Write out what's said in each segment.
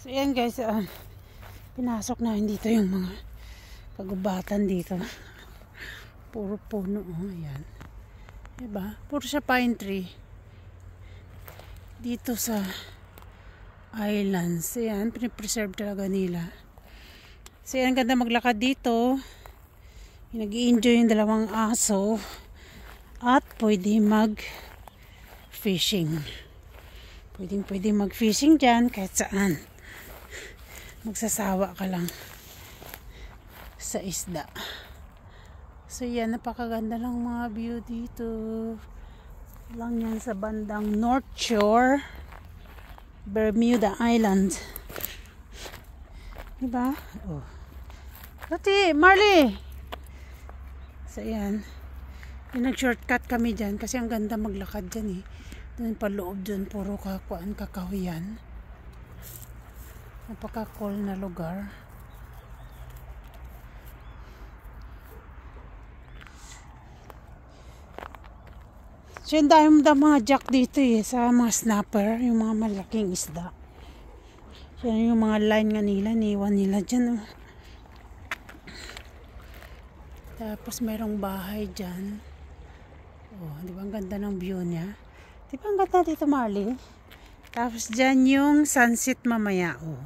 So yan guys, pinasok na dito yung mga kagubatan dito. Puro puno, ayan. Diba? Puro siya pine tree. Dito sa islands. Ayan, pinipreserve talaga nila. So yan, ganda maglakad dito. Nag-i-enjoy yung dalawang aso. At pwede mag-fishing. Pwede mag-fishing dyan kahit saan. Magsasawa ka lang sa isda. So yan, napakaganda lang mga view dito. Lang yan sa bandang North Shore, Bermuda Island. Diba? Oh. Pati, Marley! So yan. Nag-shortcut kami dyan kasi ang ganda maglakad dyan eh. Doon pa loob dyan, puro kakahuyan. Napaka-cool na lugar. So yun dahil mga jack dito eh, sa mga snapper, yung mga malaking isda. So yun yung mga line nga nila, niwan nila dyan. Oh. Tapos merong bahay dyan. Oh, di ba ang ganda ng view niya? Di ba ang ganda dito, Marley? Tapos dyan yung sunset mamaya. Oh,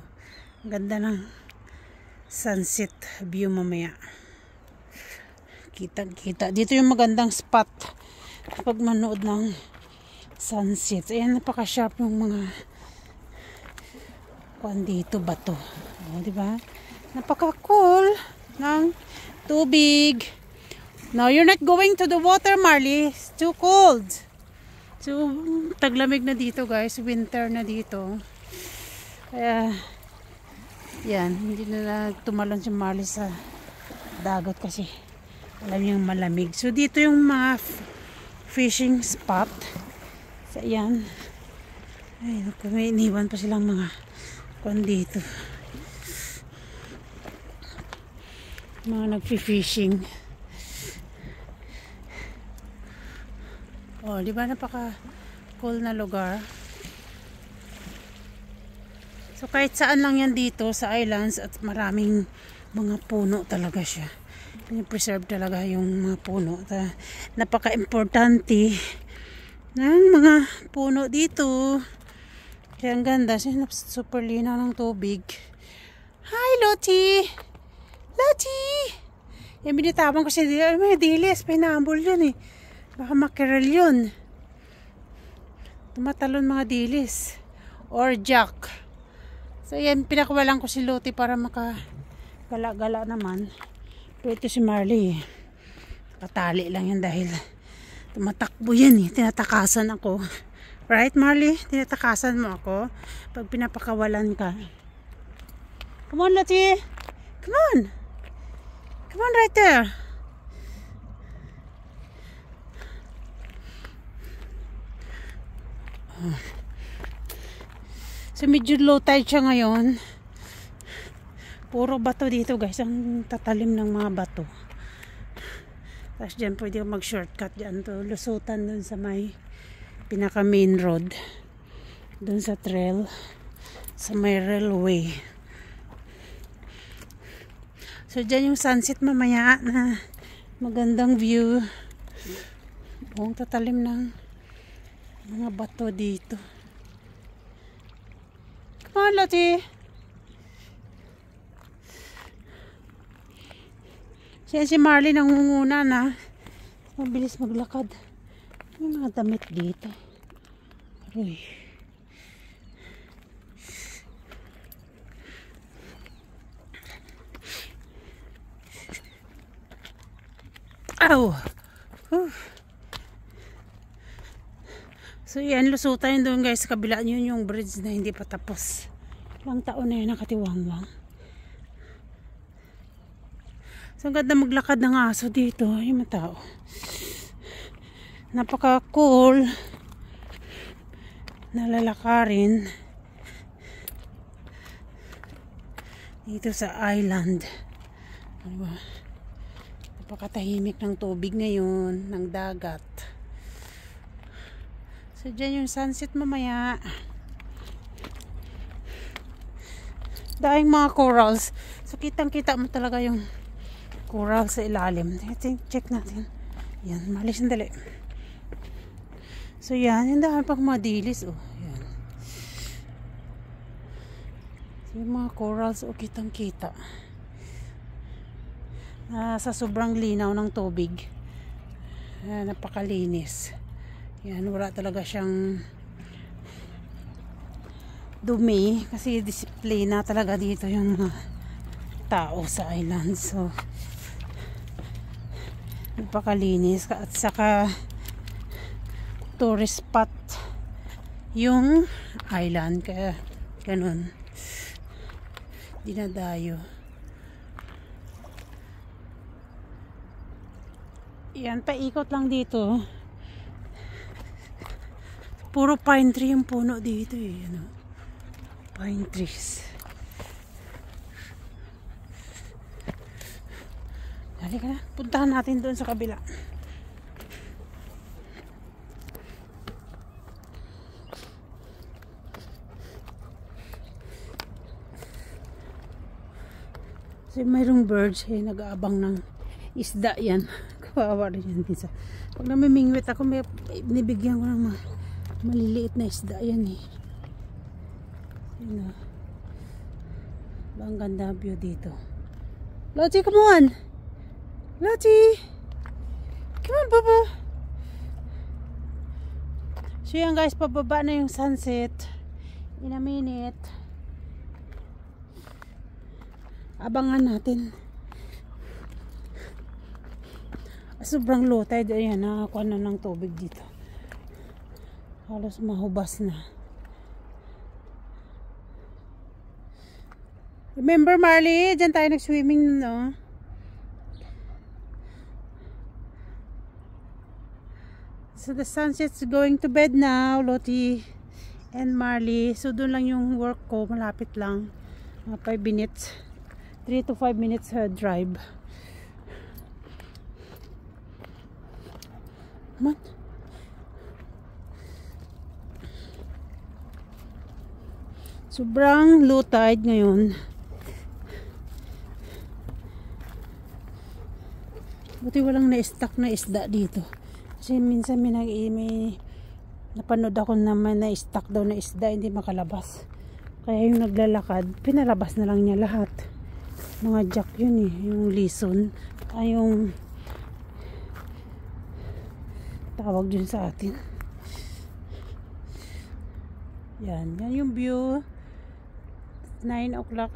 ang ganda ng sunset view mamaya. Kita. Dito yung magandang spot pag manood ng sunset. Ayan, napaka-sharp yung mga kuan dito, bato. Oh, di ba? Napaka-cool ng tubig. No, you're not going to the water, Marley. It's too cold. So, taglamig na dito, guys. Winter na dito. Kaya, yan. Hindi na tumalon si Marley sa dagat kasi alam niyang malamig. So, dito yung mga fishing spot. So, yan. Ay, may iniwan pa silang mga kuwan dito. Mga nagfi-fishing. Oh, di ba napaka-cool na lugar? So, kahit saan lang yan dito sa islands at maraming mga puno talaga siya. Pinipreserve talaga yung mga puno. Napaka-importante ng mga puno dito. Kaya ang ganda. Super linaw ng tubig. Hi, Lottie! Lottie! Yan, binitawan ko siya. May dilis. Pinambol yun eh. Baka makerel yun. Tumatalon mga dilis. Or jack. So yan, pinakawalan ko si Lottie para makagala-gala naman. Pero ito si Marley. Katali lang yan dahil tumatakbo yan eh. Tinatakasan ako. Right, Marley? Tinatakasan mo ako pag pinapakawalan ka. Come on, Lottie. Come on. Come on right there. So medyo low tide siya ngayon. Puro bato dito guys. Ang tatalim ng mga bato. Tapos dyan pwede mag shortcut dyan to. Lusutan dun sa may pinaka main road. Dun sa trail. Sa may railway. So dyan yung sunset mamaya na magandang view. Buong tatalim ng mga bato dito. Come on, Lottie. Siya si Marley nangunguna na. Mabilis maglakad. May mga damit dito. Uy. Ow! So yan, lusutan yun doon guys. Sa kabila yun yung bridge na hindi pa tapos. Ilang taon na yun nakatiwangwang. So ang ganda maglakad ng aso dito. Yung mga tao. Napaka cool. Nalalakarin. Dito sa island. Diba? Napakatahimik ng tubig ngayon. Ng dagat. So, dyan yung sunset mamaya. daing mga corals. So kitang-kita mo talaga yung coral sa ilalim. Check natin. Yan, malis sandali. So yan, yung daan pang madilis. Oh, yan. So yung mga corals, oh, kitang-kita. Sa sobrang linaw ng tubig. Napakalinis. Yan, wala talaga siyang dumi kasi disiplina talaga dito yung mga tao sa island. So napakalinis at saka tourist spot yung island, kaya ganun dinadayo. Yan, paikot lang dito. Puro pine tree yung puno dito eh, ano? Pine trees. Dali ka na, puntahan natin doon sa kabila. So mayroong birds eh, nag-aabang ng isda yan. Kawawa rin yan minsan. Pag namimingwit ako, may nibigyan ko ng maliliit na isda yan eh. Yun o. Ang ganda view dito. Lochi, come on! Lochi! Come on, Baba! So yan guys, pababa na yung sunset. In a minute. Abangan natin. Sobrang low tide. Ayan, nakakuha na ng tubig dito. Halos mahubas na. Remember, Marley? Diyan tayo nag-swimming, no? So the sunset's going to bed now, Lottie and Marley. So doon lang yung work ko. Malapit lang. 5 minutes. 3 to 5 minutes drive. Come on. Sobrang low tide ngayon. Buti walang na-stock na isda dito. Kasi minsan may napanood ako na may na-stock daw na isda, hindi makalabas. Kaya yung naglalakad, pinalabas na lang niya lahat. Mga jack yun eh, yung lison. Ay yung tawag dun sa atin. Yan yung view. 9 o'clock.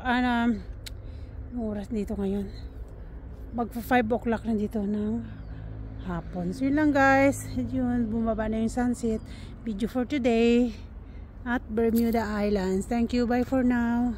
Yung oras dito ngayon. Magpa 5 o'clock na dito ng hapon. So yun lang guys. Yun, bumaba na yung sunset. Video for today at Bermuda Islands. Thank you. Bye for now.